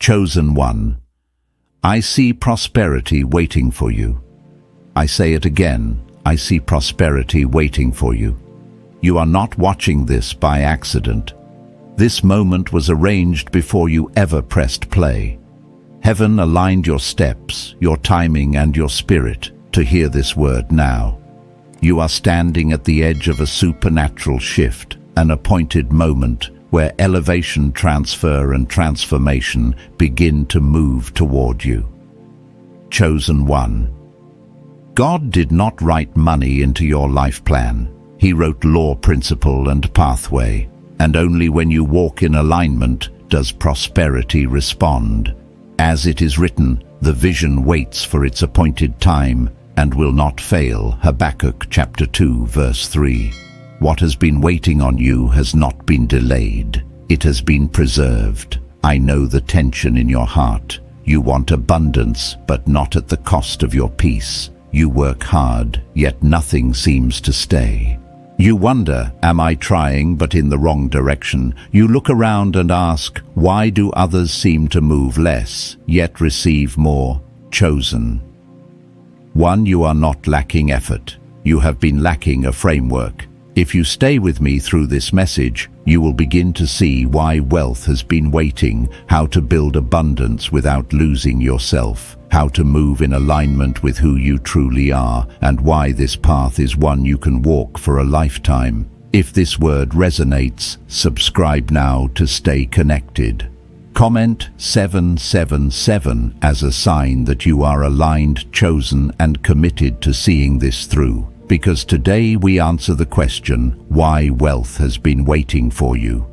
Chosen one, I see prosperity waiting for you. I say it again, I see prosperity waiting for you. You are not watching this by accident. This moment was arranged before you ever pressed play. Heaven aligned your steps, your timing and your spirit to hear this word now. You are standing at the edge of a supernatural shift, an appointed moment where elevation, transfer and transformation begin to move toward you. Chosen one. God did not write money into your life plan. He wrote law, principle and pathway. And only when you walk in alignment does prosperity respond. As it is written, the vision waits for its appointed time and will not fail. Habakkuk chapter 2 verse 3. What has been waiting on you has not been delayed. It has been preserved. I know the tension in your heart. You want abundance, but not at the cost of your peace. You work hard, yet nothing seems to stay. You wonder, am I trying but in the wrong direction? You look around and ask, why do others seem to move less, yet receive more? Chosen one, you are not lacking effort. You have been lacking a framework. If you stay with me through this message, you will begin to see why wealth has been waiting, how to build abundance without losing yourself, how to move in alignment with who you truly are, and why this path is one you can walk for a lifetime. If this word resonates, subscribe now to stay connected. Comment 777 as a sign that you are aligned, chosen, and committed to seeing this through. Because today we answer the question, why wealth has been waiting for you.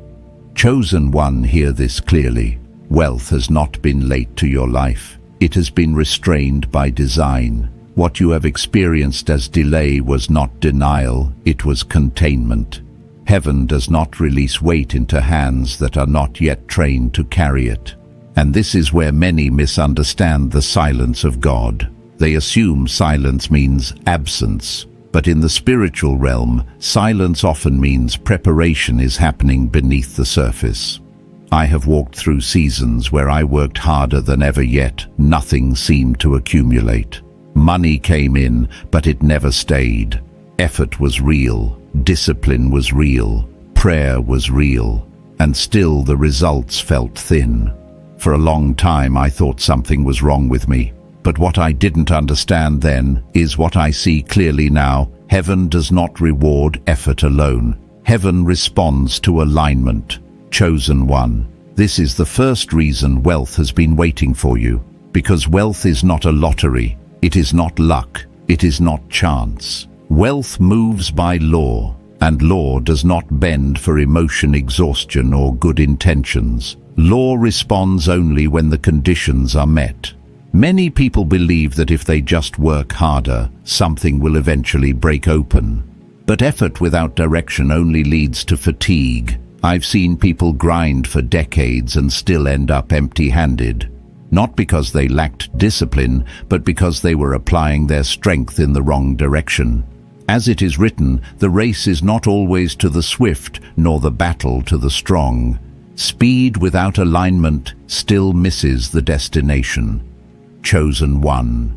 Chosen one, hear this clearly. Wealth has not been late to your life. It has been restrained by design. What you have experienced as delay was not denial, it was containment. Heaven does not release weight into hands that are not yet trained to carry it. And this is where many misunderstand the silence of God. They assume silence means absence. But in the spiritual realm, silence often means preparation is happening beneath the surface. I have walked through seasons where I worked harder than ever, yet nothing seemed to accumulate. Money came in, but it never stayed. Effort was real, discipline was real, prayer was real, and still the results felt thin. For a long time I thought something was wrong with me. But what I didn't understand then is what I see clearly now. Heaven does not reward effort alone. Heaven responds to alignment. Chosen one. This is the first reason wealth has been waiting for you. Because wealth is not a lottery. It is not luck. It is not chance. Wealth moves by law, and law does not bend for emotion, exhaustion, or good intentions. Law responds only when the conditions are met. Many people believe that if they just work harder, something will eventually break open. But effort without direction only leads to fatigue. I've seen people grind for decades and still end up empty-handed. Not because they lacked discipline, but because they were applying their strength in the wrong direction. As it is written, the race is not always to the swift, nor the battle to the strong. Speed without alignment still misses the destination. Chosen one.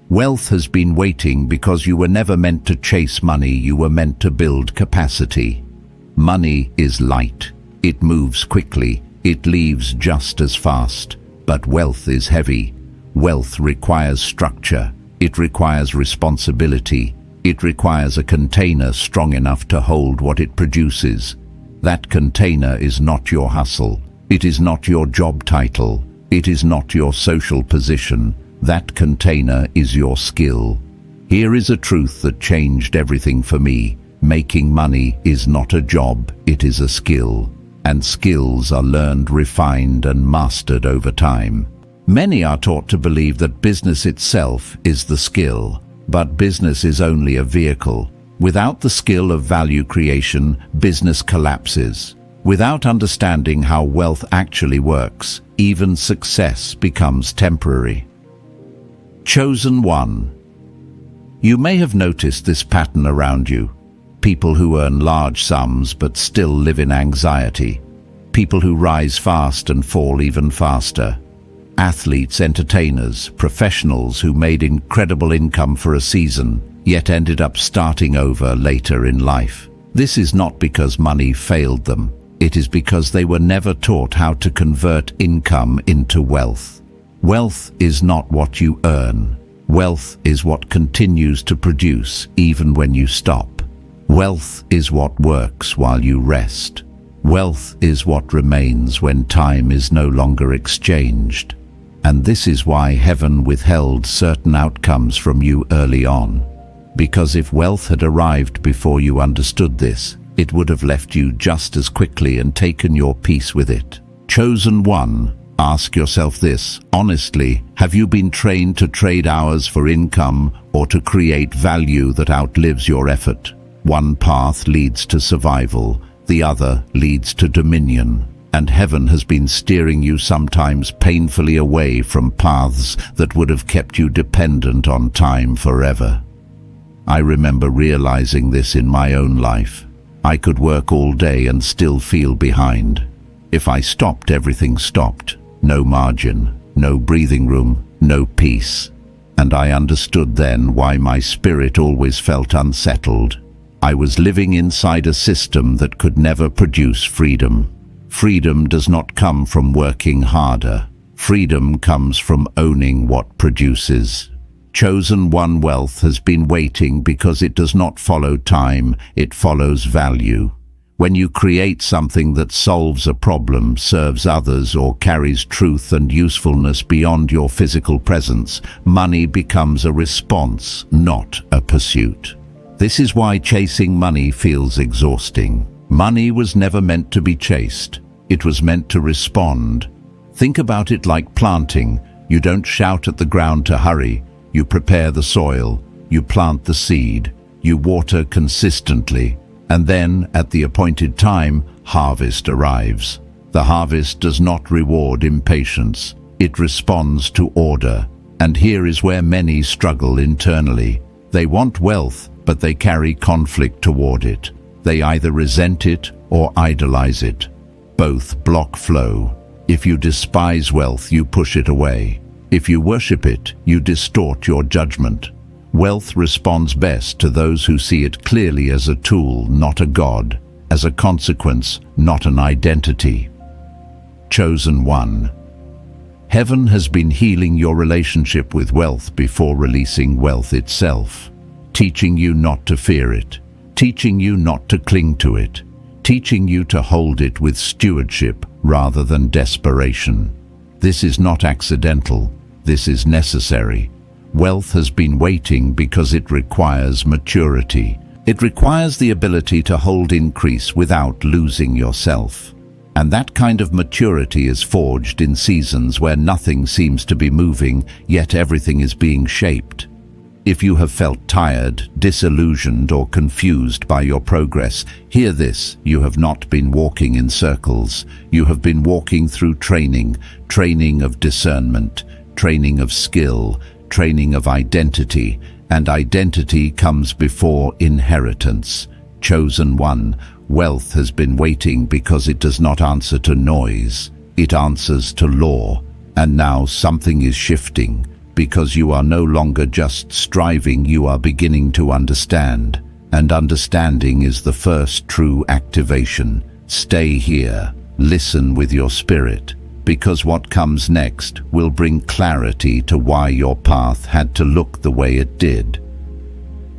Wealth has been waiting because you were never meant to chase money, you were meant to build capacity. Money is light. It moves quickly. It leaves just as fast. But wealth is heavy. Wealth requires structure. It requires responsibility. It requires a container strong enough to hold what it produces. That container is not your hustle. It is not your job title. It is not your social position. That container is your skill. Here is a truth that changed everything for me. Making money is not a job, it is a skill. And skills are learned, refined, and mastered over time. Many are taught to believe that business itself is the skill, but business is only a vehicle. Without the skill of value creation, business collapses. Without understanding how wealth actually works, even success becomes temporary. Chosen one. You may have noticed this pattern around you. People who earn large sums but still live in anxiety. People who rise fast and fall even faster. athletes, entertainers, professionals who made incredible income for a season, yet ended up starting over later in life. This is not because money failed them. It is because they were never taught how to convert income into wealth. Wealth is not what you earn. Wealth is what continues to produce even when you stop. Wealth is what works while you rest. Wealth is what remains when time is no longer exchanged. And this is why heaven withheld certain outcomes from you early on. Because if wealth had arrived before you understood this, it would have left you just as quickly and taken your peace with it. Chosen one, ask yourself this, honestly, have you been trained to trade hours for income or to create value that outlives your effort? One path leads to survival, the other leads to dominion, and heaven has been steering you sometimes painfully away from paths that would have kept you dependent on time forever. I remember realizing this in my own life. I could work all day and still feel behind. If I stopped, everything stopped. No margin, no breathing room, no peace. And I understood then why my spirit always felt unsettled. I was living inside a system that could never produce freedom. Freedom does not come from working harder. Freedom comes from owning what produces. Chosen one wealth has been waiting because it does not follow time, it follows value. When you create something that solves a problem, serves others, or carries truth and usefulness beyond your physical presence, money becomes a response, not a pursuit. This is why chasing money feels exhausting. Money was never meant to be chased. It was meant to respond. Think about it like planting. You don't shout at the ground to hurry. You prepare the soil, you plant the seed, you water consistently, and then, at the appointed time, harvest arrives. The harvest does not reward impatience. It responds to order. And here is where many struggle internally. They want wealth, but they carry conflict toward it. They either resent it or idolize it. Both block flow. If you despise wealth, you push it away. If you worship it, you distort your judgment. Wealth responds best to those who see it clearly as a tool, not a god, as a consequence, not an identity. Chosen one. Heaven has been healing your relationship with wealth before releasing wealth itself, teaching you not to fear it, teaching you not to cling to it, teaching you to hold it with stewardship rather than desperation. This is not accidental, this is necessary. Wealth has been waiting because it requires maturity. It requires the ability to hold increase without losing yourself. And that kind of maturity is forged in seasons where nothing seems to be moving, yet everything is being shaped. If you have felt tired, disillusioned, or confused by your progress, hear this: you have not been walking in circles. You have been walking through training of discernment, training of skill, training of identity, and identity comes before inheritance. Chosen one, wealth has been waiting because it does not answer to noise. It answers to law. And now something is shifting. Because you are no longer just striving, you are beginning to understand. And understanding is the first true activation. Stay here. Listen with your spirit. Because what comes next will bring clarity to why your path had to look the way it did.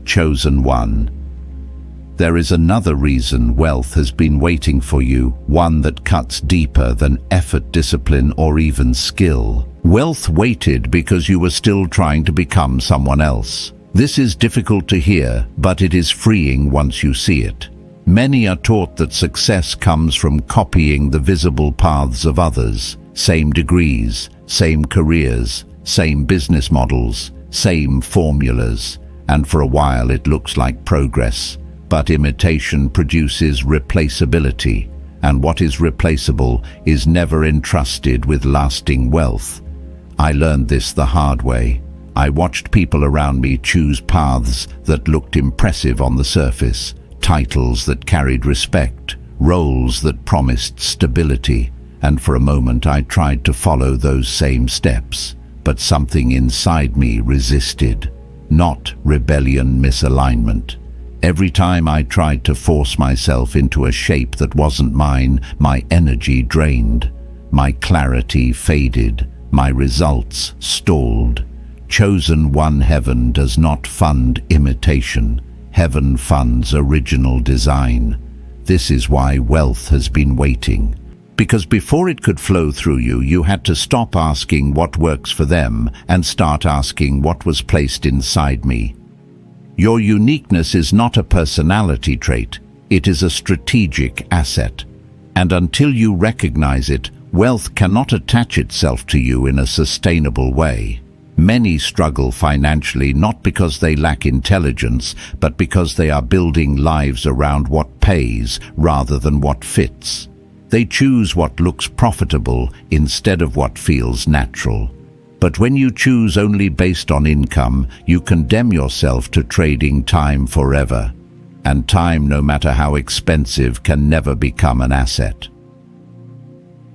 Chosen one. There is another reason wealth has been waiting for you, one that cuts deeper than effort, discipline, or even skill. Wealth waited because you were still trying to become someone else. This is difficult to hear, but it is freeing once you see it. Many are taught that success comes from copying the visible paths of others. Same degrees, same careers, same business models, same formulas. And for a while it looks like progress. But imitation produces replaceability, and what is replaceable is never entrusted with lasting wealth. I learned this the hard way. I watched people around me choose paths that looked impressive on the surface, titles that carried respect, roles that promised stability, and for a moment I tried to follow those same steps, but something inside me resisted. Not rebellion, misalignment. Every time I tried to force myself into a shape that wasn't mine, my energy drained, my clarity faded, my results stalled. Chosen one heaven does not fund imitation. Heaven funds original design. This is why wealth has been waiting. Because before it could flow through you, you had to stop asking what works for them and start asking what was placed inside me. Your uniqueness is not a personality trait, it is a strategic asset. And until you recognize it, wealth cannot attach itself to you in a sustainable way. Many struggle financially not because they lack intelligence, but because they are building lives around what pays rather than what fits. They choose what looks profitable instead of what feels natural. But when you choose only based on income, you condemn yourself to trading time forever. And time, no matter how expensive, can never become an asset.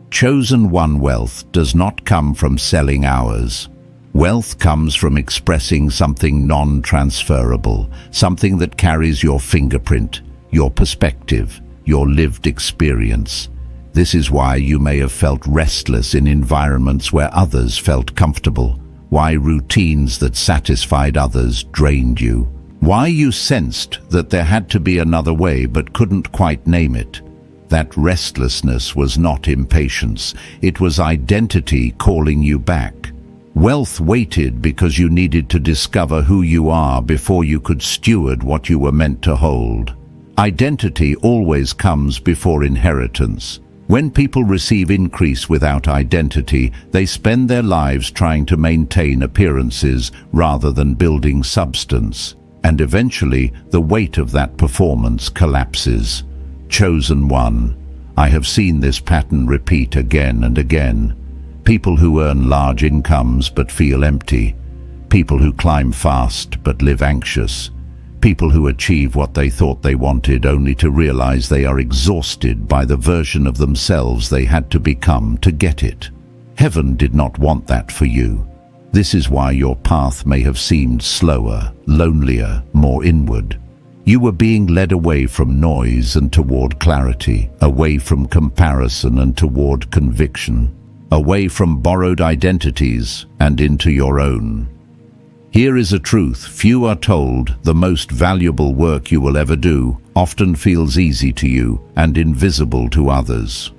Chosen one wealth does not come from selling hours. Wealth comes from expressing something non-transferable, something that carries your fingerprint, your perspective, your lived experience. This is why you may have felt restless in environments where others felt comfortable, why routines that satisfied others drained you, why you sensed that there had to be another way but couldn't quite name it. That restlessness was not impatience, it was identity calling you back. Wealth waited because you needed to discover who you are before you could steward what you were meant to hold. Identity always comes before inheritance. When people receive increase without identity, they spend their lives trying to maintain appearances rather than building substance. And eventually, the weight of that performance collapses. Chosen one. I have seen this pattern repeat again and again. People who earn large incomes but feel empty. People who climb fast but live anxious. People who achieve what they thought they wanted only to realize they are exhausted by the version of themselves they had to become to get it. Heaven did not want that for you. This is why your path may have seemed slower, lonelier, more inward. You were being led away from noise and toward clarity, away from comparison and toward conviction, away from borrowed identities and into your own. Here is a truth few are told: the most valuable work you will ever do often feels easy to you and invisible to others.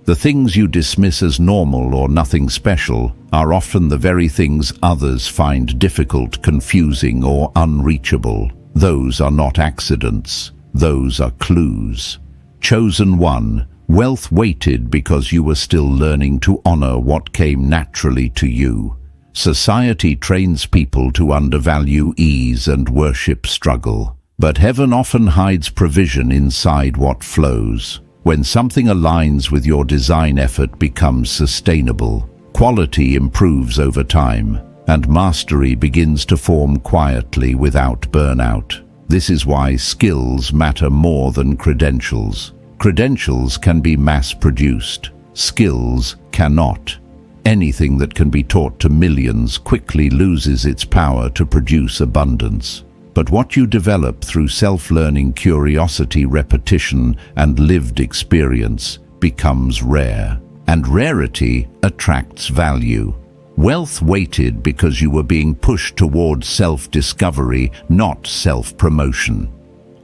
The things you dismiss as normal or nothing special are often the very things others find difficult, confusing, or unreachable. Those are not accidents, those are clues. Chosen one, wealth waited because you were still learning to honor what came naturally to you. Society trains people to undervalue ease and worship struggle. But heaven often hides provision inside what flows. When something aligns with your design, effort becomes sustainable. Quality improves over time, and mastery begins to form quietly without burnout. This is why skills matter more than credentials. Credentials can be mass-produced. Skills cannot. Anything that can be taught to millions quickly loses its power to produce abundance. But what you develop through self-learning, curiosity, repetition, and lived experience becomes rare. And rarity attracts value. Wealth waited because you were being pushed towards self-discovery, not self-promotion.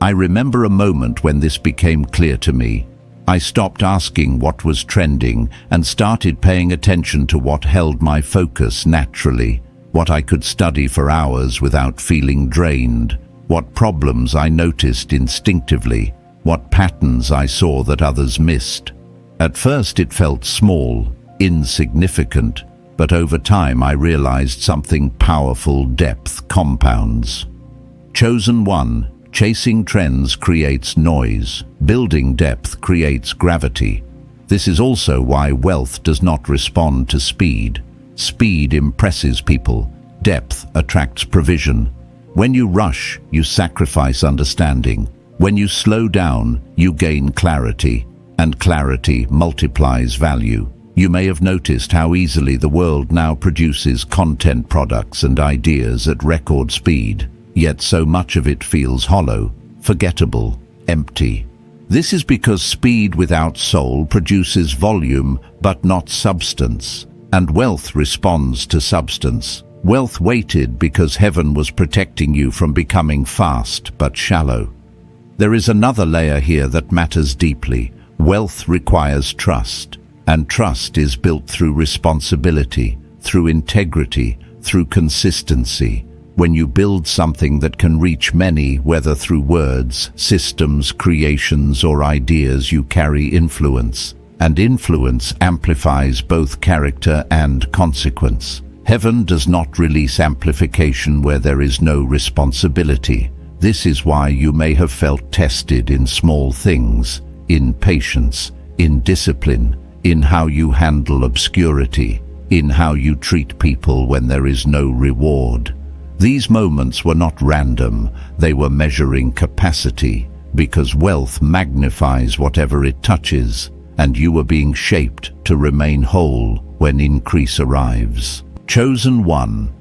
I remember a moment when this became clear to me. I stopped asking what was trending and started paying attention to what held my focus naturally, what I could study for hours without feeling drained, what problems I noticed instinctively, what patterns I saw that others missed. At first it felt small, insignificant, but over time I realized something powerful: depth compounds. Chosen one. Chasing trends creates noise. Building depth creates gravity. This is also why wealth does not respond to speed. Speed impresses people. Depth attracts provision. When you rush, you sacrifice understanding. When you slow down, you gain clarity. and clarity multiplies value. You may have noticed how easily the world now produces content products and ideas at record speed, yet so much of it feels hollow, forgettable, empty. This is because speed without soul produces volume but not substance, and wealth responds to substance. Wealth waited because heaven was protecting you from becoming fast but shallow. There is another layer here that matters deeply. Wealth requires trust, and trust is built through responsibility, through integrity, through consistency. When you build something that can reach many, whether through words, systems, creations, or ideas, you carry influence. And influence amplifies both character and consequence. Heaven does not release amplification where there is no responsibility. This is why you may have felt tested in small things, in patience, in discipline, in how you handle obscurity, in how you treat people when there is no reward. These moments were not random, they were measuring capacity, because wealth magnifies whatever it touches, and you were being shaped to remain whole when increase arrives. Chosen one.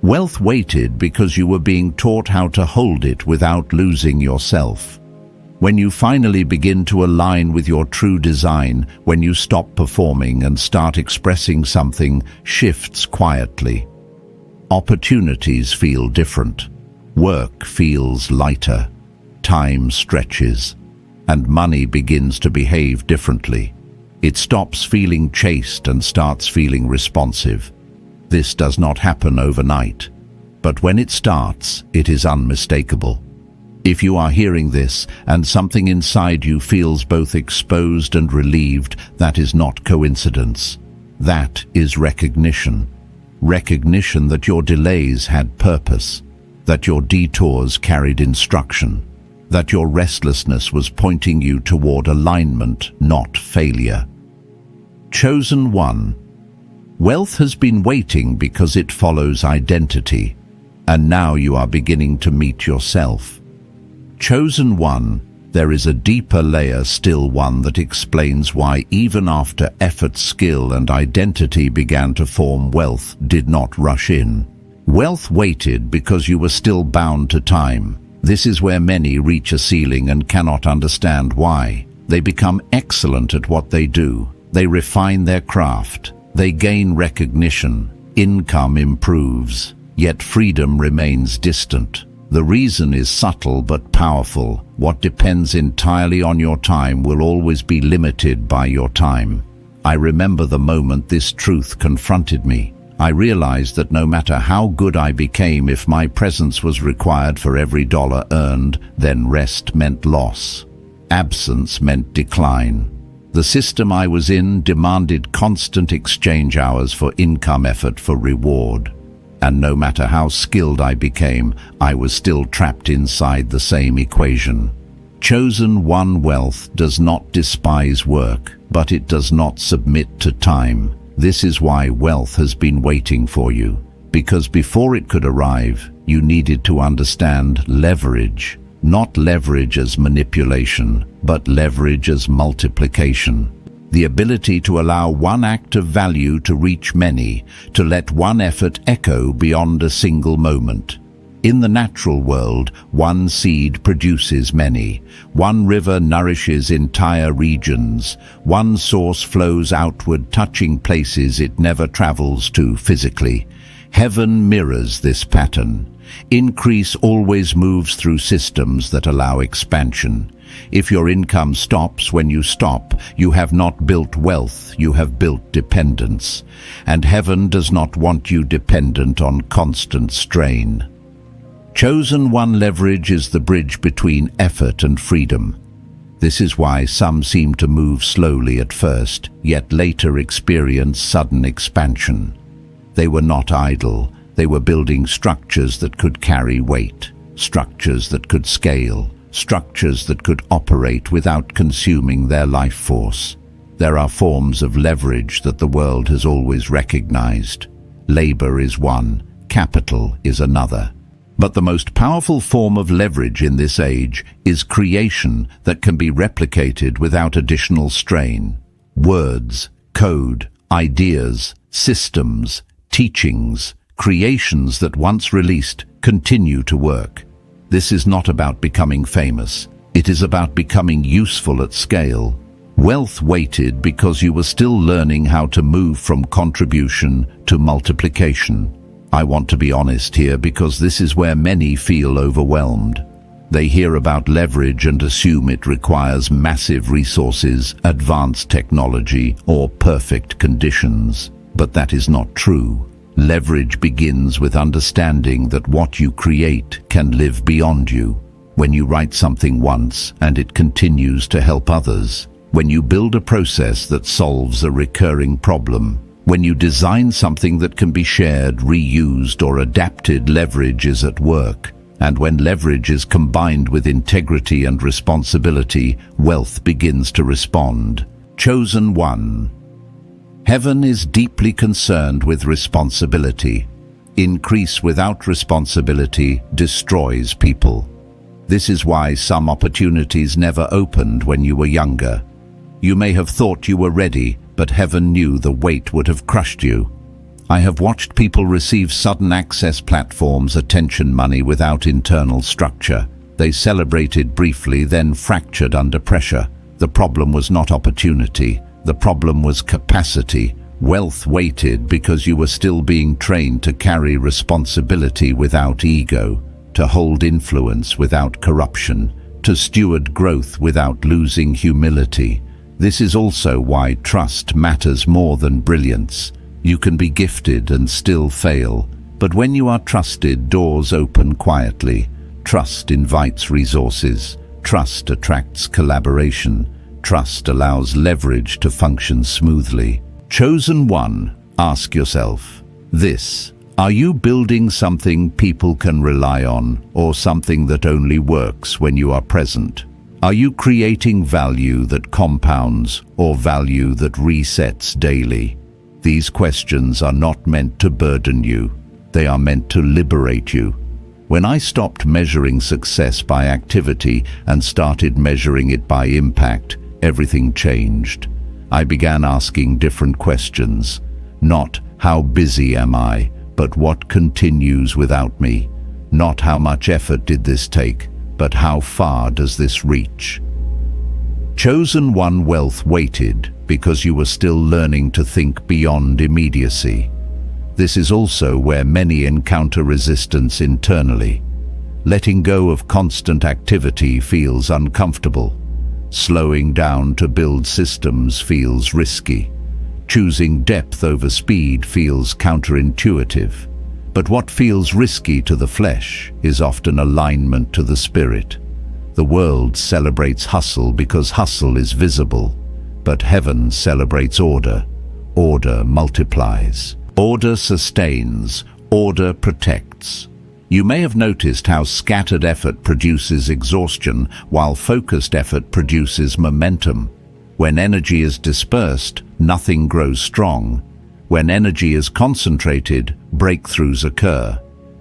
Wealth waited because you were being taught how to hold it without losing yourself. When you finally begin to align with your true design, when you stop performing and start expressing something, shifts quietly. Opportunities feel different. Work feels lighter. Time stretches. And money begins to behave differently. It stops feeling chased and starts feeling responsive. This does not happen overnight, but when it starts, it is unmistakable. If you are hearing this and something inside you feels both exposed and relieved, that is not coincidence. That is recognition. Recognition that your delays had purpose, that your detours carried instruction, that your restlessness was pointing you toward alignment, not failure. Chosen one. Wealth has been waiting because it follows identity, and now you are beginning to meet yourself. Chosen one, there is a deeper layer, still one that explains why even after effort, skill, and identity began to form, wealth did not rush in. Wealth waited because you were still bound to time. This is where many reach a ceiling and cannot understand why. They become excellent at what they do. They refine their craft. They gain recognition. Income improves. Yet freedom remains distant. The reason is subtle but powerful. What depends entirely on your time will always be limited by your time. I remember the moment this truth confronted me. I realized that no matter how good I became, if my presence was required for every dollar earned, then rest meant loss. Absence meant decline. The system I was in demanded constant exchange hours for income, effort for reward. And no matter how skilled I became, I was still trapped inside the same equation. Chosen one. Wealth does not despise work, but it does not submit to time. This is why wealth has been waiting for you, because before it could arrive, you needed to understand leverage. Not leverage as manipulation, but leverage as multiplication. The ability to allow one act of value to reach many, to let one effort echo beyond a single moment. In the natural world, one seed produces many. One river nourishes entire regions. One source flows outward, touching places it never travels to physically. Heaven mirrors this pattern. Increase always moves through systems that allow expansion. If your income stops when you stop, you have not built wealth, you have built dependence. And heaven does not want you dependent on constant strain. Chosen one. Leverage is the bridge between effort and freedom. This is why some seem to move slowly at first, yet later experience sudden expansion. They were not idle. They were building structures that could carry weight, structures that could scale, structures that could operate without consuming their life force. There are forms of leverage that the world has always recognized. Labor is one, capital is another. But the most powerful form of leverage in this age is creation that can be replicated without additional strain. Words, code, ideas, systems, teachings, creations that once released continue to work. This is not about becoming famous. It is about becoming useful at scale. Wealth waited because you were still learning how to move from contribution to multiplication. I want to be honest here because this is where many feel overwhelmed. They hear about leverage and assume it requires massive resources, advanced technology, or perfect conditions. But that is not true. Leverage begins with understanding that what you create can live beyond you. When you write something once and it continues to help others. When you build a process that solves a recurring problem. When you design something that can be shared, reused, or adapted, leverage is at work. And when leverage is combined with integrity and responsibility, wealth begins to respond. Chosen one. Heaven is deeply concerned with responsibility. Increase without responsibility destroys people. This is why some opportunities never opened when you were younger. You may have thought you were ready, but heaven knew the weight would have crushed you. I have watched people receive sudden access platforms, attention money without internal structure. They celebrated briefly, then fractured under pressure. The problem was not opportunity. The problem was capacity. Wealth waited because you were still being trained to carry responsibility without ego, to hold influence without corruption, to steward growth without losing humility. This is also why trust matters more than brilliance. You can be gifted and still fail, but when you are trusted, doors open quietly. Trust invites resources. Trust attracts collaboration. Trust allows leverage to function smoothly. Chosen one, ask yourself this: are you building something people can rely on, or something that only works when you are present? Are you creating value that compounds, or value that resets daily? These questions are not meant to burden you. They are meant to liberate you. When I stopped measuring success by activity and started measuring it by impact, everything changed. I began asking different questions. Not how busy am I, but what continues without me. Not how much effort did this take, but how far does this reach? Chosen one, wealth waited because you were still learning to think beyond immediacy. This is also where many encounter resistance internally. Letting go of constant activity feels uncomfortable. Slowing down to build systems feels risky. Choosing depth over speed feels counterintuitive. But what feels risky to the flesh is often alignment to the spirit. The world celebrates hustle because hustle is visible, but heaven celebrates order. Order multiplies. Order sustains. Order protects. You may have noticed how scattered effort produces exhaustion, while focused effort produces momentum. When energy is dispersed, nothing grows strong. When energy is concentrated, breakthroughs occur.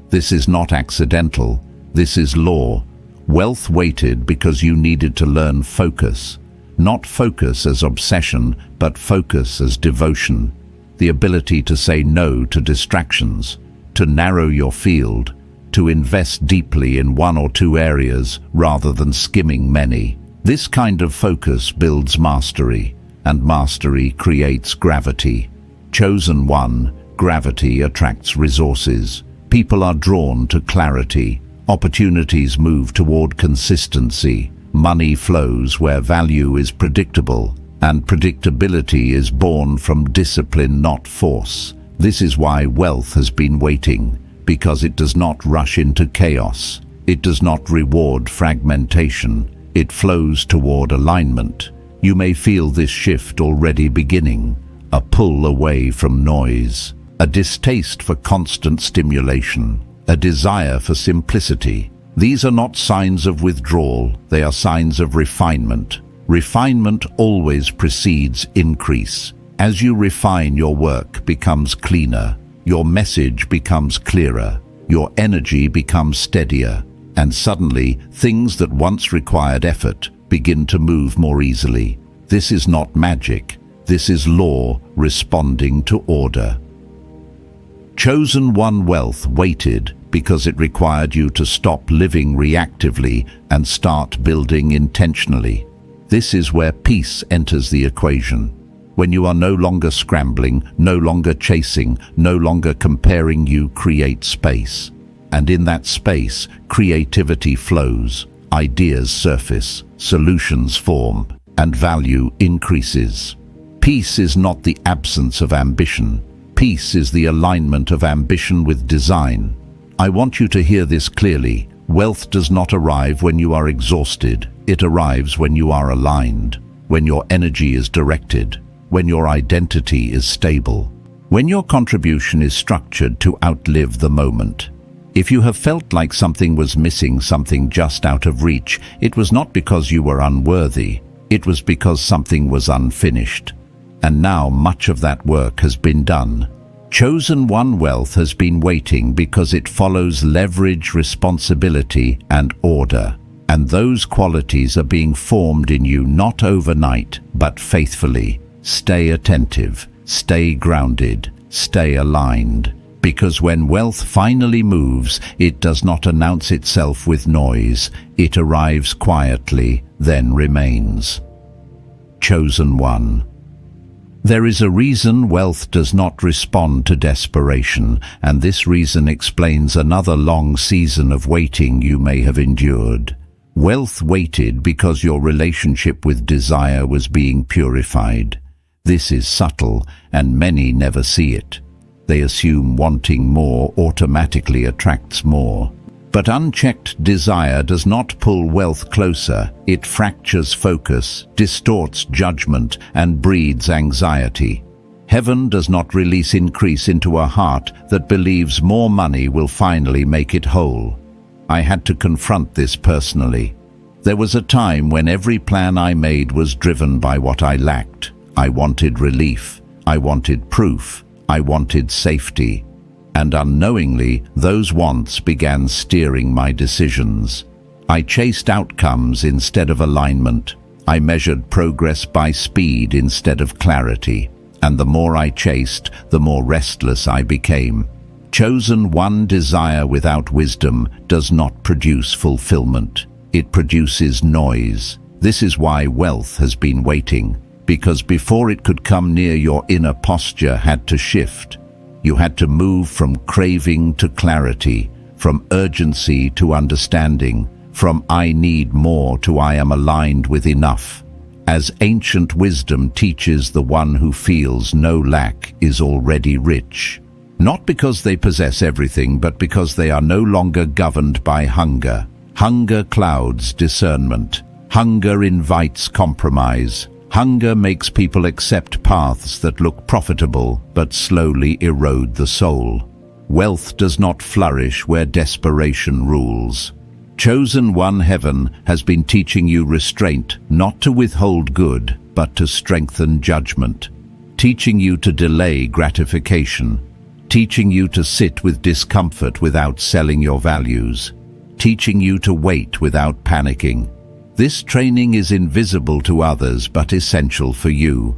This is not accidental. This is law. Wealth waited because you needed to learn focus. Not focus as obsession, but focus as devotion. The ability to say no to distractions, to narrow your field, to invest deeply in one or two areas rather than skimming many. This kind of focus builds mastery, and mastery creates gravity. Chosen one, gravity attracts resources. People are drawn to clarity. Opportunities move toward consistency. Money flows where value is predictable, and predictability is born from discipline, not force. This is why wealth has been waiting, because it does not rush into chaos. It does not reward fragmentation. It flows toward alignment. You may feel this shift already beginning. A pull away from noise, a distaste for constant stimulation, a desire for simplicity. These are not signs of withdrawal, they are signs of refinement. Refinement always precedes increase. As you refine, your work becomes cleaner, your message becomes clearer, your energy becomes steadier, and suddenly things that once required effort begin to move more easily. This is not magic. This is law responding to order. Chosen one wealth waited because it required you to stop living reactively and start building intentionally. This is where peace enters the equation. When you are no longer scrambling, no longer chasing, no longer comparing, you create space. And in that space, creativity flows, ideas surface, solutions form, and value increases. Peace is not the absence of ambition. Peace is the alignment of ambition with design. I want you to hear this clearly. Wealth does not arrive when you are exhausted. It arrives when you are aligned, when your energy is directed, when your identity is stable, when your contribution is structured to outlive the moment. If you have felt like something was missing, something just out of reach, it was not because you were unworthy. It was because something was unfinished. And now much of that work has been done. Chosen one wealth has been waiting because it follows leverage, responsibility, and order. And those qualities are being formed in you not overnight, but faithfully. Stay attentive, stay grounded, stay aligned. Because when wealth finally moves, it does not announce itself with noise. It arrives quietly, then remains. Chosen one. There is a reason wealth does not respond to desperation, and this reason explains another long season of waiting you may have endured. Wealth waited because your relationship with desire was being purified. This is subtle, and many never see it. They assume wanting more automatically attracts more. But unchecked desire does not pull wealth closer. It fractures focus, distorts judgment, and breeds anxiety. Heaven does not release increase into a heart that believes more money will finally make it whole. I had to confront this personally. There was a time when every plan I made was driven by what I lacked. I wanted relief. I wanted proof. I wanted safety. And unknowingly, those wants began steering my decisions. I chased outcomes instead of alignment. I measured progress by speed instead of clarity. And the more I chased, the more restless I became. Chosen one desire without wisdom does not produce fulfillment. It produces noise. This is why wealth has been waiting. Because before it could come near, your inner posture had to shift. You had to move from craving to clarity, from urgency to understanding, from I need more to I am aligned with enough. As ancient wisdom teaches, the one who feels no lack is already rich. Not because they possess everything, but because they are no longer governed by hunger. Hunger clouds discernment. Hunger invites compromise. Hunger makes people accept paths that look profitable but slowly erode the soul. Wealth does not flourish where desperation rules. Chosen one heaven has been teaching you restraint, not to withhold good, but to strengthen judgment. Teaching you to delay gratification. Teaching you to sit with discomfort without selling your values. Teaching you to wait without panicking. This training is invisible to others but essential for you.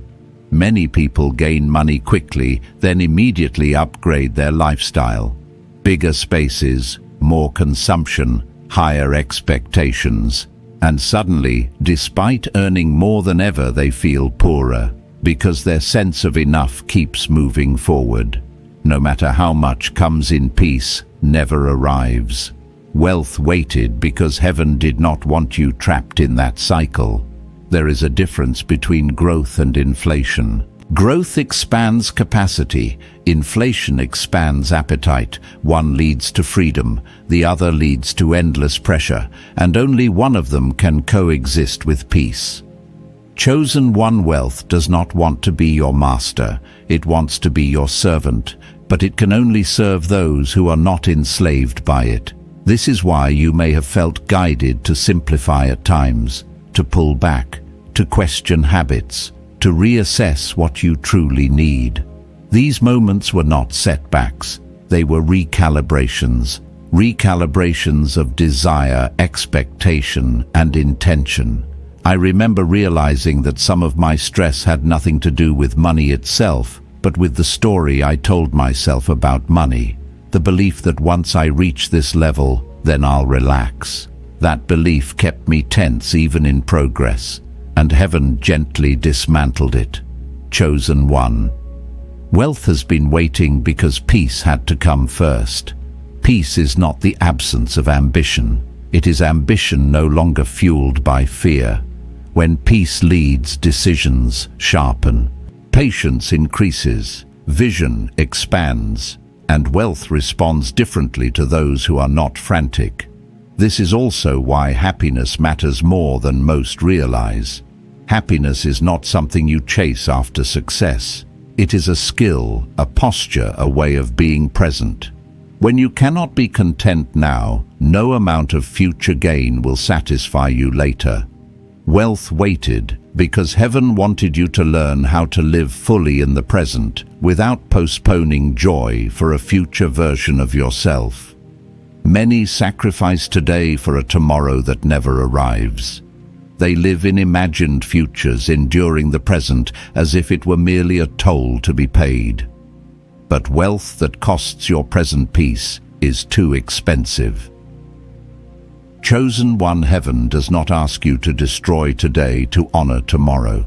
Many people gain money quickly, then immediately upgrade their lifestyle. Bigger spaces, more consumption, higher expectations. And suddenly, despite earning more than ever, they feel poorer, because their sense of enough keeps moving forward. No matter how much comes in, peace never arrives. Wealth waited because heaven did not want you trapped in that cycle. There is a difference between growth and inflation. Growth expands capacity. Inflation expands appetite. One leads to freedom, the other leads to endless pressure, and only one of them can coexist with peace. Chosen one wealth does not want to be your master. It wants to be your servant, but it can only serve those who are not enslaved by it. This is why you may have felt guided to simplify at times, to pull back, to question habits, to reassess what you truly need. These moments were not setbacks. They were recalibrations, recalibrations of desire, expectation, and intention. I remember realizing that some of my stress had nothing to do with money itself, but with the story I told myself about money. The belief that once I reach this level, then I'll relax. That belief kept me tense even in progress, and heaven gently dismantled it. Chosen one. Wealth has been waiting because peace had to come first. Peace is not the absence of ambition. It is ambition no longer fueled by fear. When peace leads, decisions sharpen. Patience increases. Vision expands. And wealth responds differently to those who are not frantic. This is also why happiness matters more than most realize. Happiness is not something you chase after success. It is a skill, a posture, a way of being present. When you cannot be content now, no amount of future gain will satisfy you later. Wealth waited because heaven wanted you to learn how to live fully in the present without postponing joy for a future version of yourself. Many sacrifice today for a tomorrow that never arrives. They live in imagined futures, enduring the present as if it were merely a toll to be paid. But wealth that costs your present peace is too expensive. Chosen one, heaven does not ask you to destroy today to honor tomorrow.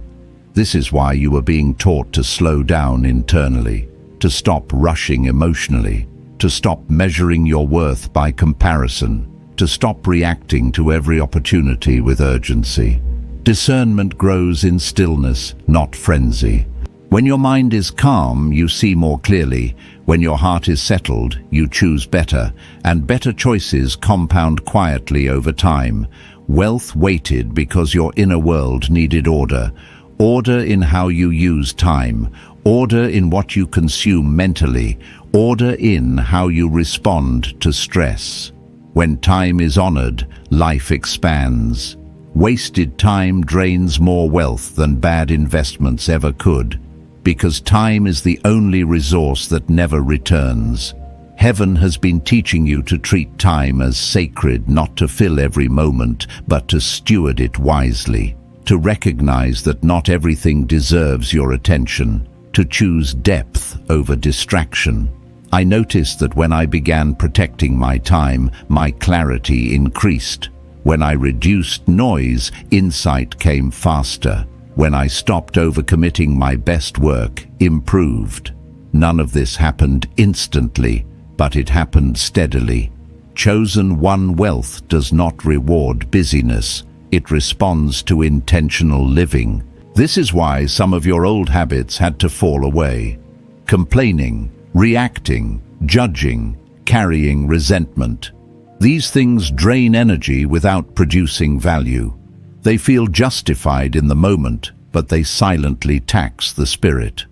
This is why you are being taught to slow down internally, to stop rushing emotionally, to stop measuring your worth by comparison, to stop reacting to every opportunity with urgency. Discernment grows in stillness, not frenzy. When your mind is calm, you see more clearly. When your heart is settled, you choose better, and better choices compound quietly over time. Wealth waited because your inner world needed order. Order in how you use time, order in what you consume mentally, order in how you respond to stress. When time is honored, life expands. Wasted time drains more wealth than bad investments ever could, because time is the only resource that never returns. Heaven has been teaching you to treat time as sacred, not to fill every moment, but to steward it wisely, to recognize that not everything deserves your attention, to choose depth over distraction. I noticed that when I began protecting my time, my clarity increased. When I reduced noise, insight came faster. When I stopped overcommitting, my best work improved. None of this happened instantly, but it happened steadily. Chosen one, wealth does not reward busyness. It responds to intentional living. This is why some of your old habits had to fall away. Complaining, reacting, judging, carrying resentment. These things drain energy without producing value. They feel justified in the moment, but they silently tax the spirit.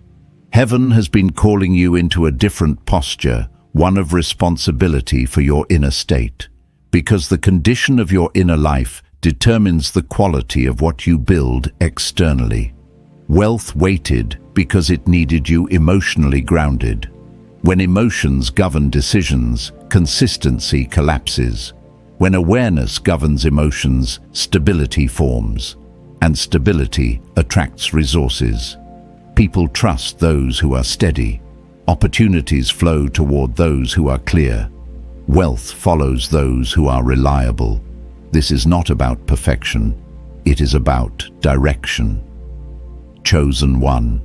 Heaven has been calling you into a different posture, one of responsibility for your inner state, because the condition of your inner life determines the quality of what you build externally. Wealth waited because it needed you emotionally grounded. When emotions govern decisions, consistency collapses. When awareness governs emotions, stability forms, and stability attracts resources. People trust those who are steady. Opportunities flow toward those who are clear. Wealth follows those who are reliable. This is not about perfection. It is about direction. Chosen one.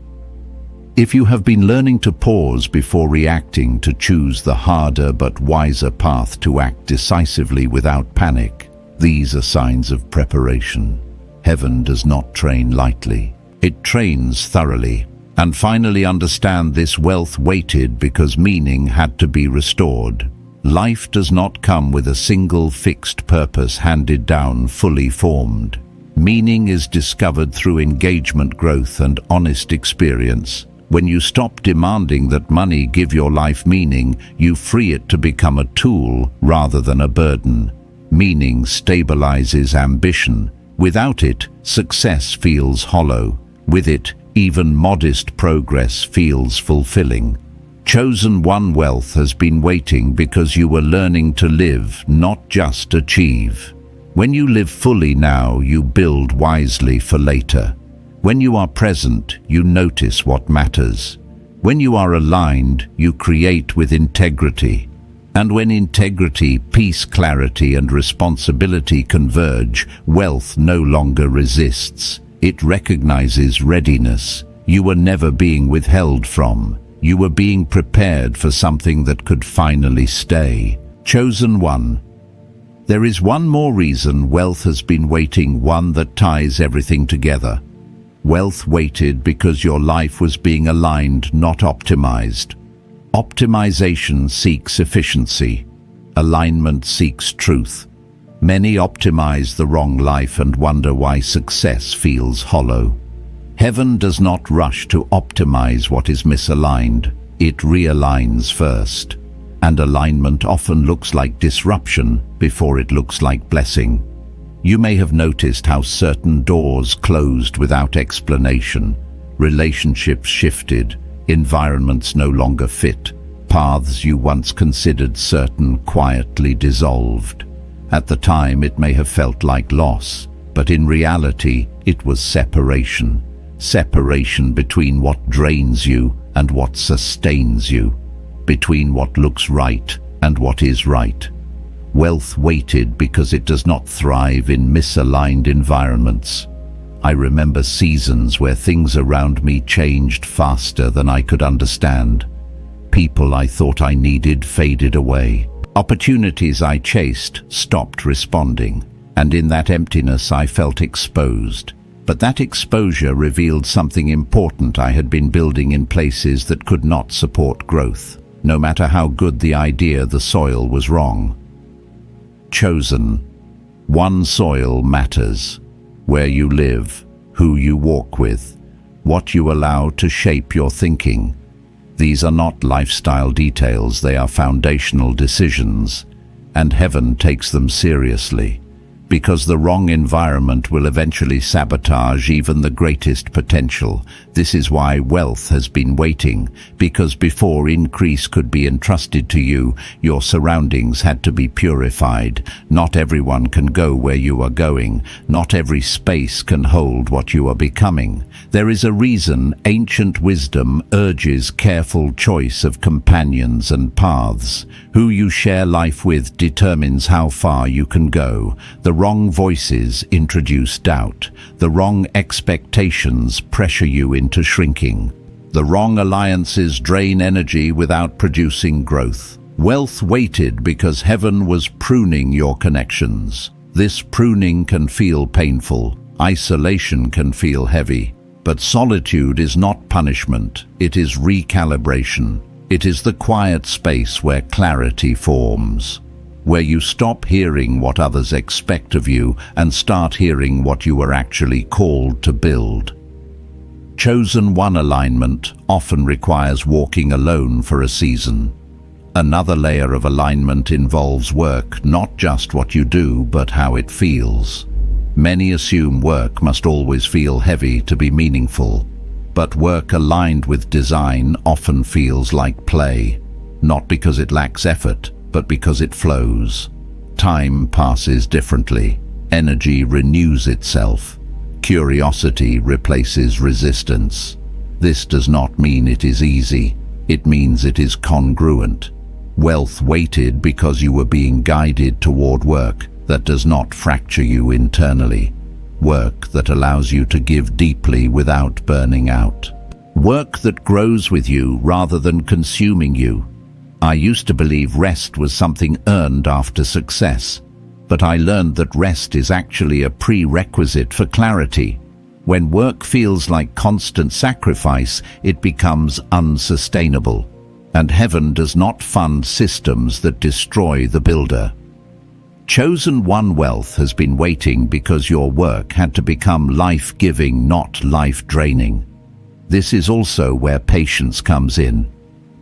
If you have been learning to pause before reacting, to choose the harder but wiser path, to act decisively without panic, these are signs of preparation. Heaven does not train lightly. It trains thoroughly. And finally understand this: wealth waited because meaning had to be restored. Life does not come with a single fixed purpose handed down fully formed. Meaning is discovered through engagement, growth, and honest experience. When you stop demanding that money give your life meaning, you free it to become a tool rather than a burden. Meaning stabilizes ambition. Without it, success feels hollow. With it, even modest progress feels fulfilling. Chosen one wealth has been waiting because you were learning to live, not just achieve. When you live fully now, you build wisely for later. When you are present, you notice what matters. When you are aligned, you create with integrity. And when integrity, peace, clarity, and responsibility converge, wealth no longer resists. It recognizes readiness. You were never being withheld from. You were being prepared for something that could finally stay. Chosen one. There is one more reason wealth has been waiting, one that ties everything together. Wealth waited because your life was being aligned, not optimized. Optimization seeks efficiency. Alignment seeks truth. Many optimize the wrong life and wonder why success feels hollow. Heaven does not rush to optimize what is misaligned. It realigns first. And alignment often looks like disruption before it looks like blessing. You may have noticed how certain doors closed without explanation. Relationships shifted. Environments no longer fit. Paths you once considered certain quietly dissolved. At the time it may have felt like loss, but in reality it was separation. Separation between what drains you and what sustains you. Between what looks right and what is right. Wealth waited because it does not thrive in misaligned environments. I remember seasons where things around me changed faster than I could understand. People I thought I needed faded away. Opportunities I chased stopped responding, and in that emptiness I felt exposed. But that exposure revealed something important. I had been building in places that could not support growth. No matter how good the idea, the soil was wrong. Chosen. One soil matters. Where you live, who you walk with, what you allow to shape your thinking. These are not lifestyle details, they are foundational decisions, and heaven takes them seriously. Because the wrong environment will eventually sabotage even the greatest potential. This is why wealth has been waiting, because before increase could be entrusted to you, your surroundings had to be purified. Not everyone can go where you are going. Not every space can hold what you are becoming. There is a reason ancient wisdom urges careful choice of companions and paths. Who you share life with determines how far you can go. The wrong voices introduce doubt. The wrong expectations pressure you into shrinking. The wrong alliances drain energy without producing growth. Wealth waited because heaven was pruning your connections. This pruning can feel painful. Isolation can feel heavy. But solitude is not punishment. It is recalibration. It is the quiet space where clarity forms. Where you stop hearing what others expect of you and start hearing what you are actually called to build. Chosen one alignment often requires walking alone for a season. Another layer of alignment involves work, not just what you do, but how it feels. Many assume work must always feel heavy to be meaningful, but work aligned with design often feels like play, not because it lacks effort, but because it flows. Time passes differently. Energy renews itself. Curiosity replaces resistance. This does not mean it is easy. It means it is congruent. Wealth waited because you were being guided toward work that does not fracture you internally. Work that allows you to give deeply without burning out. Work that grows with you rather than consuming you. I used to believe rest was something earned after success, but I learned that rest is actually a prerequisite for clarity. When work feels like constant sacrifice, it becomes unsustainable, and heaven does not fund systems that destroy the builder. Chosen one wealth has been waiting because your work had to become life-giving, not life-draining. This is also where patience comes in.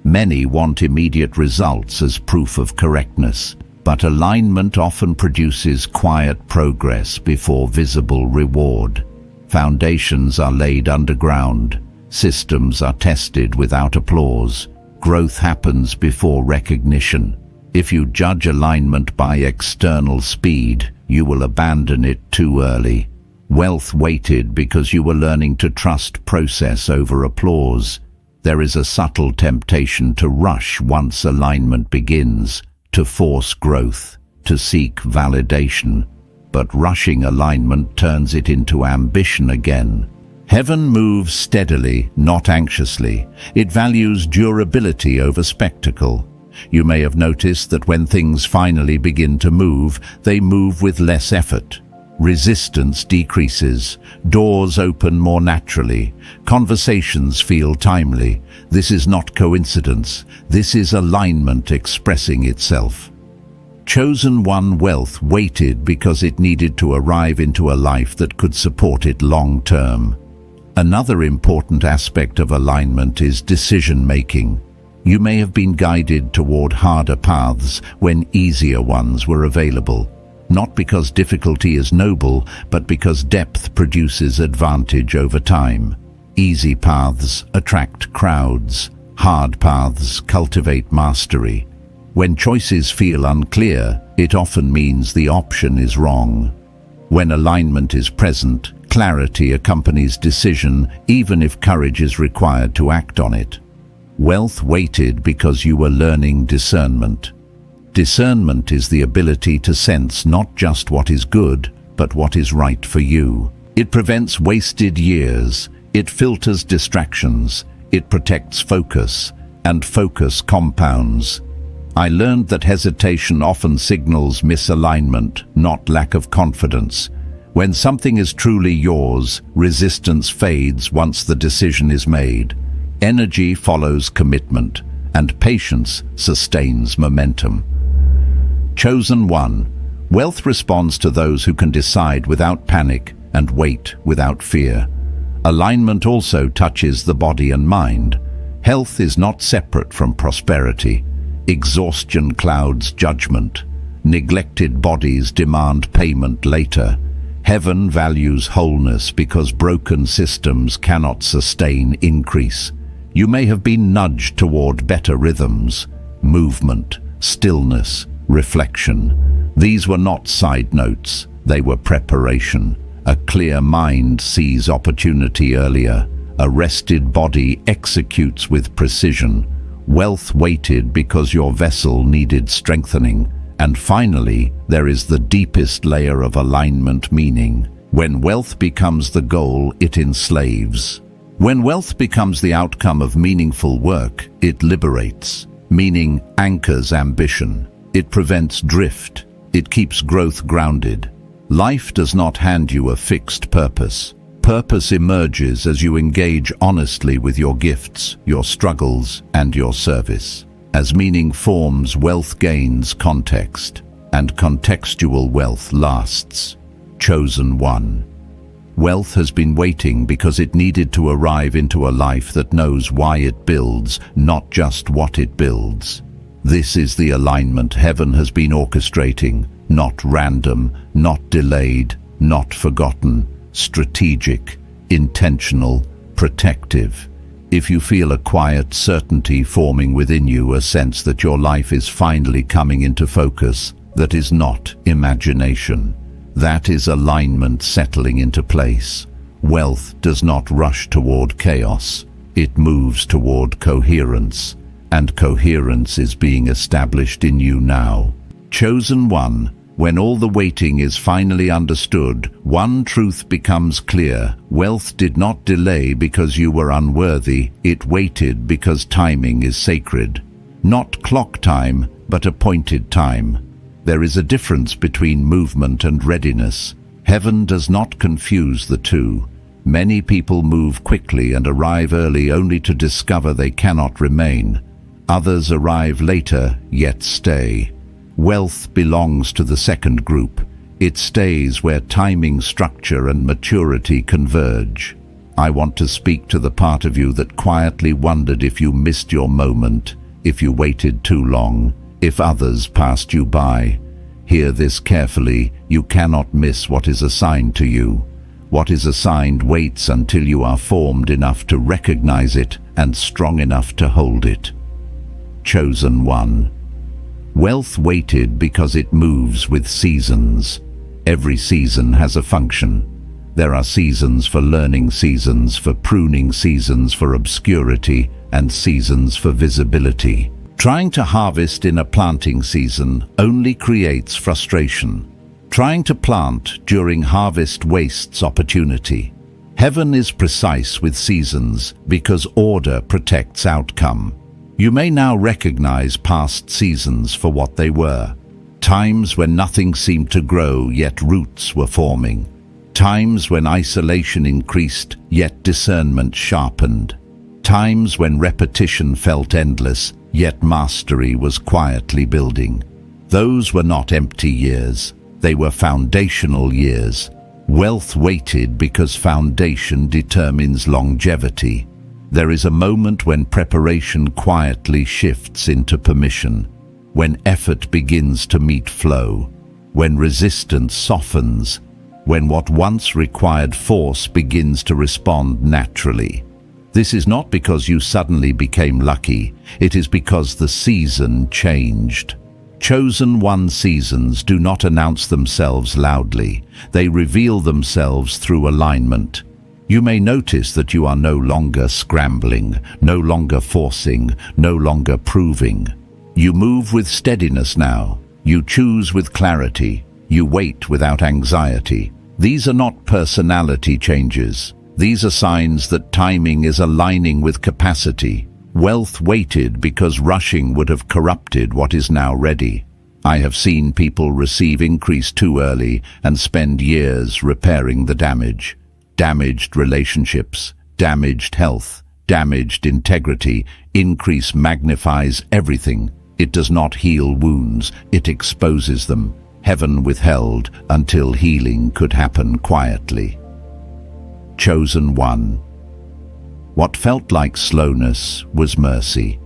Many want immediate results as proof of correctness, but alignment often produces quiet progress before visible reward. Foundations are laid underground, systems are tested without applause, growth happens before recognition. If you judge alignment by external speed, you will abandon it too early. Wealth waited because you were learning to trust process over applause. There is a subtle temptation to rush once alignment begins, to force growth, to seek validation. But rushing alignment turns it into ambition again. Heaven moves steadily, not anxiously. It values durability over spectacle. You may have noticed that when things finally begin to move, they move with less effort. Resistance decreases, doors open more naturally, conversations feel timely. This is not coincidence, this is alignment expressing itself. Chosen one wealth waited because it needed to arrive into a life that could support it long term. Another important aspect of alignment is decision-making. You may have been guided toward harder paths when easier ones were available. Not because difficulty is noble, but because depth produces advantage over time. Easy paths attract crowds. Hard paths cultivate mastery. When choices feel unclear, it often means the option is wrong. When alignment is present, clarity accompanies decision, even if courage is required to act on it. Wealth waited because you were learning discernment. Discernment is the ability to sense not just what is good, but what is right for you. It prevents wasted years, it filters distractions, it protects focus, and focus compounds. I learned that hesitation often signals misalignment, not lack of confidence. When something is truly yours, resistance fades once the decision is made. Energy follows commitment, and patience sustains momentum. Chosen one. Wealth responds to those who can decide without panic and wait without fear. Alignment also touches the body and mind. Health is not separate from prosperity. Exhaustion clouds judgment. Neglected bodies demand payment later. Heaven values wholeness because broken systems cannot sustain increase. You may have been nudged toward better rhythms, movement, stillness, reflection. These were not side notes, they were preparation. A clear mind sees opportunity earlier. A rested body executes with precision. Wealth waited because your vessel needed strengthening. And finally, there is the deepest layer of alignment meaning. When wealth becomes the goal, it enslaves. When wealth becomes the outcome of meaningful work, it liberates. Meaning anchors ambition. It prevents drift. It keeps growth grounded. Life does not hand you a fixed purpose. Purpose emerges as you engage honestly with your gifts, your struggles, and your service. As meaning forms, wealth gains context, and contextual wealth lasts. Chosen one. Wealth has been waiting because it needed to arrive into a life that knows why it builds, not just what it builds. This is the alignment heaven has been orchestrating, not random, not delayed, not forgotten, strategic, intentional, protective. If you feel a quiet certainty forming within you, a sense that your life is finally coming into focus, that is not imagination. That is alignment settling into place. Wealth does not rush toward chaos. It moves toward coherence, and coherence is being established in you now. Chosen one. When all the waiting is finally understood, one truth becomes clear. Wealth did not delay because you were unworthy. It waited because timing is sacred. Not clock time, but appointed time. There is a difference between movement and readiness. Heaven does not confuse the two. Many people move quickly and arrive early only to discover they cannot remain. Others arrive later, yet stay. Wealth belongs to the second group. It stays where timing, structure, and maturity converge. I want to speak to the part of you that quietly wondered if you missed your moment, if you waited too long, if others passed you by. Hear this carefully. You cannot miss what is assigned to you. What is assigned waits until you are formed enough to recognize it and strong enough to hold it. chosen one. Wealth waited because it moves with seasons. Every season has a function. There are seasons for learning, seasons for pruning, seasons for obscurity, and seasons for visibility. Trying to harvest in a planting season only creates frustration. Trying to plant during harvest wastes opportunity. Heaven is precise with seasons because order protects outcome. You may now recognize past seasons for what they were. Times when nothing seemed to grow, yet roots were forming. Times when isolation increased, yet discernment sharpened. Times when repetition felt endless, yet mastery was quietly building. Those were not empty years. They were foundational years. Wealth waited because foundation determines longevity. There is a moment when preparation quietly shifts into permission, when effort begins to meet flow, when resistance softens, when what once required force begins to respond naturally. This is not because you suddenly became lucky, it is because the season changed. Chosen one seasons do not announce themselves loudly, they reveal themselves through alignment. You may notice that you are no longer scrambling, no longer forcing, no longer proving. You move with steadiness now, you choose with clarity, you wait without anxiety. These are not personality changes. These are signs that timing is aligning with capacity. Wealth waited because rushing would have corrupted what is now ready. I have seen people receive increase too early and spend years repairing the damage. Damaged relationships, damaged health, damaged integrity. Increase magnifies everything. It does not heal wounds, it exposes them. Heaven withheld until healing could happen quietly. Chosen one. What felt like slowness was mercy.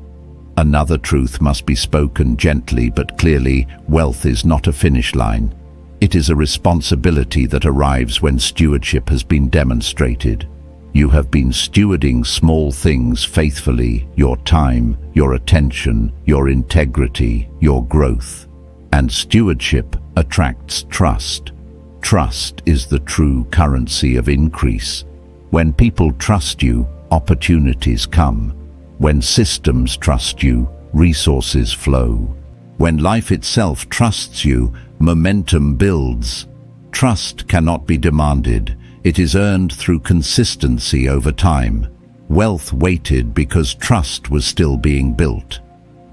Another truth must be spoken gently but clearly. Wealth is not a finish line. It is a responsibility that arrives when stewardship has been demonstrated. You have been stewarding small things faithfully, your time, your attention, your integrity, your growth. And stewardship attracts trust. Trust is the true currency of increase. When people trust you, opportunities come. When systems trust you, resources flow. When life itself trusts you, momentum builds. Trust cannot be demanded. It is earned through consistency over time. Wealth waited because trust was still being built.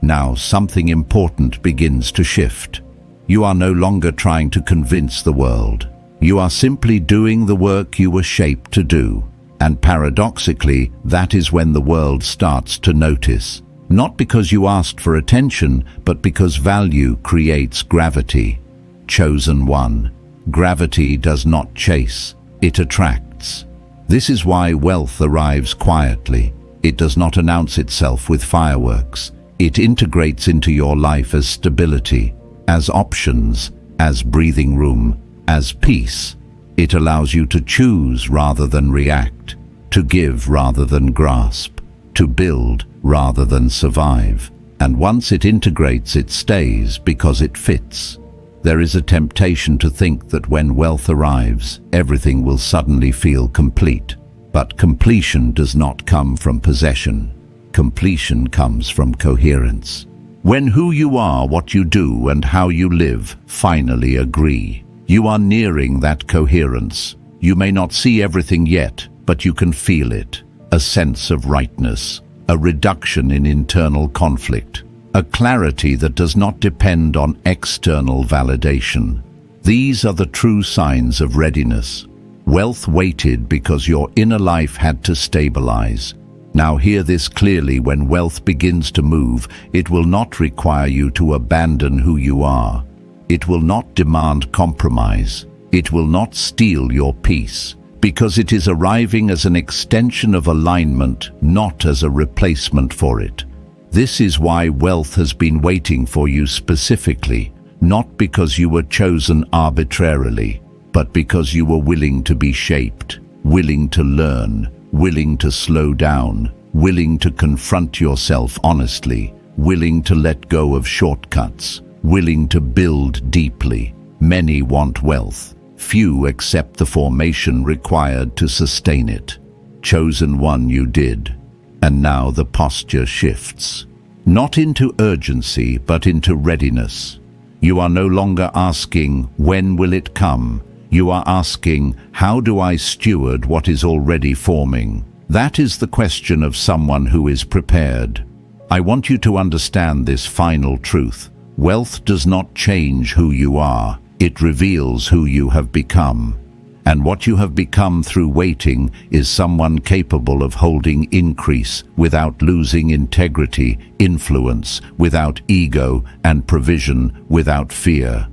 Now something important begins to shift. You are no longer trying to convince the world. You are simply doing the work you were shaped to do. And paradoxically, that is when the world starts to notice. Not because you asked for attention, but because value creates gravity. Chosen one. Gravity does not chase, it attracts. This is why wealth arrives quietly. It does not announce itself with fireworks. It integrates into your life as stability, as options, as breathing room, as peace. It allows you to choose rather than react, to give rather than grasp, to build rather than survive. And once it integrates, it stays because it fits. There is a temptation to think that when wealth arrives, everything will suddenly feel complete. But completion does not come from possession. Completion comes from coherence. When who you are, what you do, and how you live finally agree, you are nearing that coherence. You may not see everything yet, but you can feel it. A sense of rightness, a reduction in internal conflict, a clarity that does not depend on external validation. These are the true signs of readiness. Wealth waited because your inner life had to stabilize. Now hear this clearly: when wealth begins to move, it will not require you to abandon who you are. It will not demand compromise. It will not steal your peace, because it is arriving as an extension of alignment, not as a replacement for it. This is why wealth has been waiting for you specifically, not because you were chosen arbitrarily, but because you were willing to be shaped, willing to learn, willing to slow down, willing to confront yourself honestly. willing to let go of shortcuts, willing to build deeply. Many want wealth. Few accept the formation required to sustain it. Chosen one, you did. And now the posture shifts. Not into urgency, but into readiness. You are no longer asking, when will it come? You are asking, how do I steward what is already forming? That is the question of someone who is prepared. I want you to understand this final truth. Wealth does not change who you are. It reveals who you have become. And what you have become through waiting is someone capable of holding increase without losing integrity, influence without ego, and provision without fear.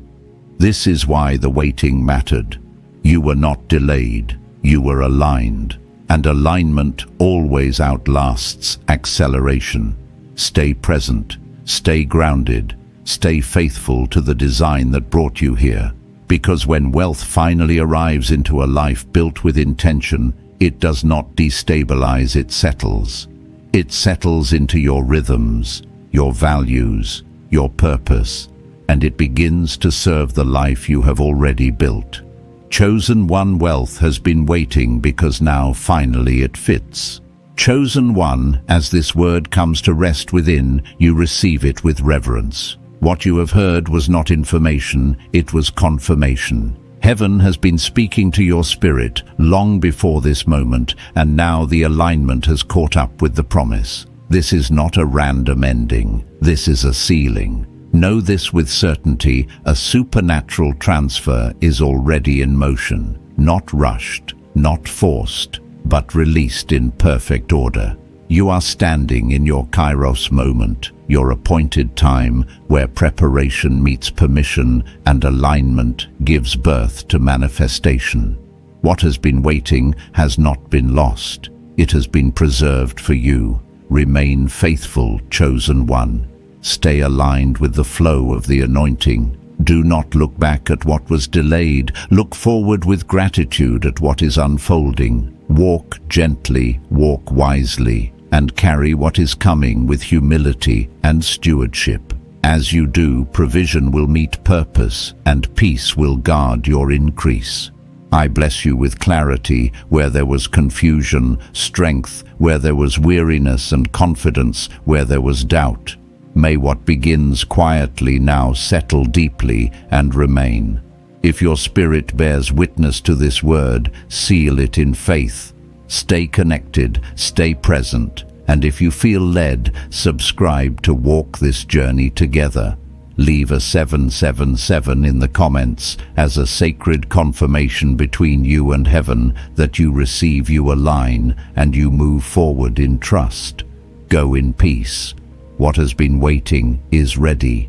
This is why the waiting mattered. You were not delayed, you were aligned. And alignment always outlasts acceleration. Stay present, stay grounded, stay faithful to the design that brought you here. Because when wealth finally arrives into a life built with intention, it does not destabilize, it settles. It settles into your rhythms, your values, your purpose, and it begins to serve the life you have already built. Chosen one wealth has been waiting because now finally it fits. Chosen one, as this word comes to rest within, you receive it with reverence. What you have heard was not information, it was confirmation. Heaven has been speaking to your spirit long before this moment, and now the alignment has caught up with the promise. This is not a random ending, this is a sealing. Know this with certainty, a supernatural transfer is already in motion, not rushed, not forced, but released in perfect order. You are standing in your Kairos moment, your appointed time where preparation meets permission and alignment gives birth to manifestation. What has been waiting has not been lost. It has been preserved for you. Remain faithful, chosen one. Stay aligned with the flow of the anointing. Do not look back at what was delayed. Look forward with gratitude at what is unfolding. Walk gently, walk wisely, and carry what is coming with humility and stewardship. As you do, provision will meet purpose, and peace will guard your increase. I bless you with clarity where there was confusion, strength where there was weariness, and confidence where there was doubt. May what begins quietly now settle deeply and remain. If your spirit bears witness to this word, seal it in faith. Stay connected, stay present, and if you feel led, subscribe to walk this journey together. Leave a 777 in the comments as a sacred confirmation between you and heaven that you receive, you align, and you move forward in trust. Go in peace. What has been waiting is ready.